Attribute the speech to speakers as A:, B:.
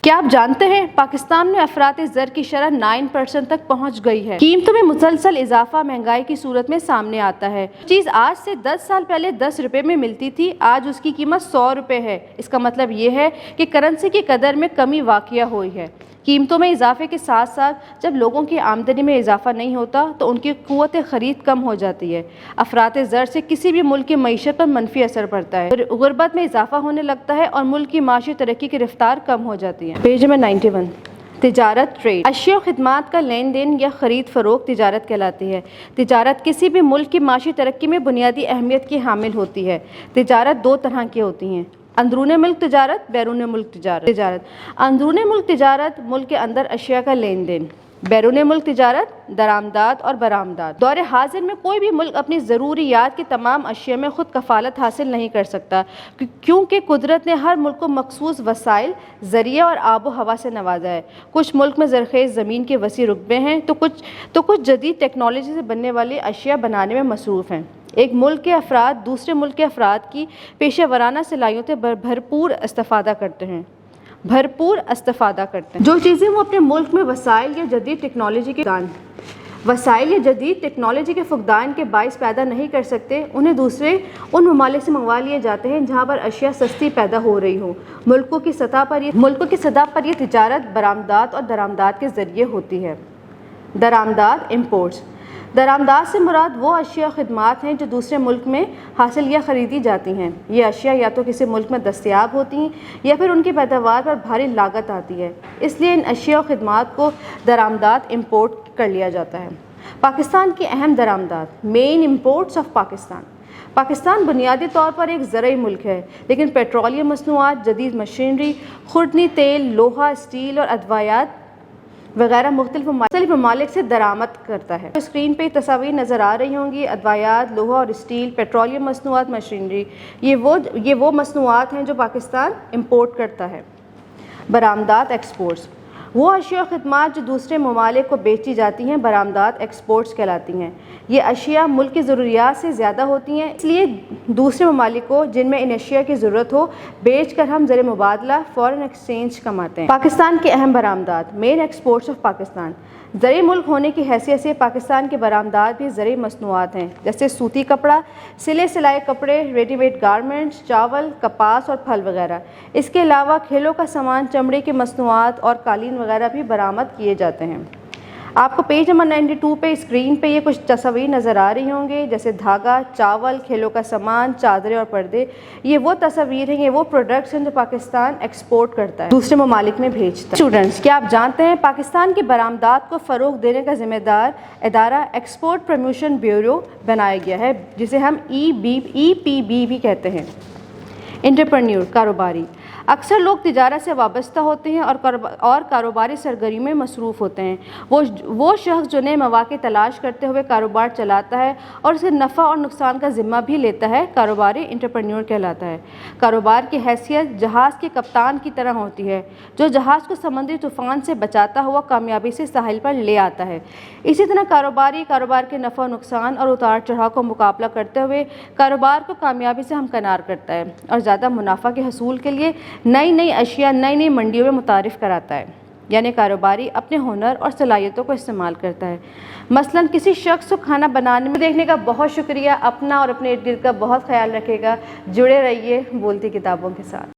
A: क्या आप जानते हैं पाकिस्तान में अफरात ज़र की शरह 9% तक पहुंच गई है। कीमतों में मुसलसल इजाफा महंगाई की सूरत में सामने आता है। चीज़ आज से 10 साल पहले 10 रुपए में मिलती थी, आज उसकी कीमत 100 रुपए है। इसका मतलब ये है कि करेंसी की कदर में कमी वाक़या हुई है। कीमतों में इजाफे के साथ साथ जब लोगों की आमदनी में इजाफा नहीं होता तो उनकी क़ुव्वत ख़रीद कम हो जाती है। अफरात ज़र से किसी भी मुल्क की मईशत पर मनफी असर पड़ता है, गुर्बत में इजाफा होने लगता है और मुल्क की माशी तरक्की की रफ्तार कम हो जाती है। Page number 91। तिजारत ट्रेड अशिया और खिदमात का लेन देन या ख़रीद फ़रोख्त तिजारत कहलाती है। तिजारत किसी भी मुल्क की माशी तरक्की में बुनियादी अहमियत की हामिल होती है। तिजारत दो तरह की होती हैं, अंदरून मुल्क तिजारत, बैरून मुल्क तिजारत। अंदरून मुल्क तिजारत मुल्क के अंदर अशिया का लेन देन, बैरून मुल्क तिजारत दरामदात और बरामदात। दौर हाजिर में कोई भी मुल्क अपनी ज़रूरियात की तमाम अशिया में ख़ुद कफ़ालत हासिल नहीं कर सकता, क्योंकि कुदरत ने हर मुल्क को मखसूस वसाइल, ज़रिए और आबो हवा से नवाजा है। कुछ मुल्क में ज़रख़ेज़ ज़मीन के वसी रुकबे हैं तो कुछ जदीद टेक्नोलॉजी से बनने वाली अशिया बनाने में मसरूफ़ हैं। एक मुल्क के अफराद दूसरे मुल्क के अफराद की पेशा वराना सलाहियतों से भरपूर इस्तिफ़ादा करते हैं। जो चीज़ें वो अपने मुल्क में वसाइल या जदीद टेक्नोलॉजी के फुकदान के बाइस पैदा नहीं कर सकते, उन्हें उन ममालिक से मंगवा लिए जाते हैं जहाँ पर अशिया सस्ती पैदा हो रही हो। मुल्कों की सतह पर यह तिजारत बरामदात और दरामदात के ज़रिए होती है। दरामदात इम्पोर्ट्स। दरामदात से मुराद वो अशिया खिदमात हैं जो दूसरे मुल्क में हासिल या ख़रीदी जाती हैं। ये अशिया या तो किसी मुल्क में दस्तयाब होती हैं या फिर उनकी पैदावार पर भारी लागत आती है, इसलिए इन अशिया और खिदमात को दरामदात इम्पोर्ट कर लिया जाता है। पाकिस्तान की अहम दरामदात, मेन इम्पोर्ट्स ऑफ पाकिस्तान बुनियादी तौर पर एक ज़रई मुल्क है, लेकिन पेट्रोलियम मसनूआत, जदीद मशीनरी, खुर्दनी तेल, लोहा, स्टील और अदवायात वगैरह मुख्तलिफ ममालिक से दरामद करता है। तो स्क्रीन पे तस्वीर नज़र आ रही होंगी, अदवायात, लोहा और स्टील, पेट्रोलियम मसनूआत, मशीनरी, ये वो मसनूआत हैं जो पाकिस्तान इम्पोर्ट करता है। बरामदात एक्सपोर्ट्स, वो अशिया और खिदमात जो दूसरे ममालिक को बेची जाती हैं, बरामदात एक्सपोर्ट्स कहलाती हैं। ये अशिया मुल्क की ज़रूरियात से ज़्यादा होती हैं, इसलिए दूसरे ममालिक को जिनमें इन अशिया की ज़रूरत हो बेच कर हम ज़र मुबादला फ़ॉरेन एक्सचेंज कमाते हैं। पाकिस्तान के अहम बरामदात, मेन एक्सपोर्ट्स ऑफ पाकिस्तान। ज़रई मुल्क होने की हैसियत से पाकिस्तान के बरामदात भी ज़रई मसनूआत हैं, जैसे सूती कपड़ा, सिलाई कपड़े, रेडीमेड गारमेंट्स, चावल, कपास और फल वगैरह। इसके अलावा खेलों का सामान, चमड़े के मसनूआत और कालीन वगैरह भी बरामद किए जाते हैं। आपको पेज नंबर 92 पे स्क्रीन पे ये कुछ तस्वीर नज़र आ रही होंगे, जैसे धागा, चावल, खेलों का सामान, चादरें और पर्दे। ये वो तस्वीर हैं, ये वो प्रोडक्ट्स हैं जो पाकिस्तान एक्सपोर्ट करता है, दूसरे ममालिक में भेजता है। स्टूडेंट्स, क्या आप जानते हैं पाकिस्तान की बरामदात को फ़रोग़ देने का ज़िम्मेदार इदारा एक्सपोर्ट प्रमोशन ब्यूरो बनाया गया है, जिसे हम EPB भी कहते हैं। एंटरप्रेन्योर, कारोबारी। अक्सर लोग तिजारत से वाबस्ता होते हैं और कारोबारी सरगर्मी में मसरूफ़ होते हैं। वो शख्स जो नए मौक़े तलाश करते हुए कारोबार चलाता है और उसके नफ़ा और नुकसान का ज़िम्मा भी लेता है, कारोबारी एंटरप्रेन्योर कहलाता है। कारोबार की हैसियत जहाज़ के कप्तान की तरह होती है, जो जहाज़ को समुद्री तूफ़ान से बचाता हुआ कामयाबी से साहिल पर ले आता है। इसी तरह कारोबार के नफ़ा नुकसान और उतार चढ़ाव का मुकाबला करते हुए कारोबार को कामयाबी से हमकिनार करता है और ज़्यादा मुनाफा के हसूल के लिए नई अशिया नई मंडियों में मुतारिफ़ कराता है। यानी कारोबारी अपने हुनर और सलाहियतों को इस्तेमाल करता है। मसलन किसी शख्स को खाना बनाने में देखने का बहुत शुक्रिया। अपना और अपने इर्द गिर्द का बहुत ख्याल रखेगा। जुड़े रहिए बोलती किताबों के साथ।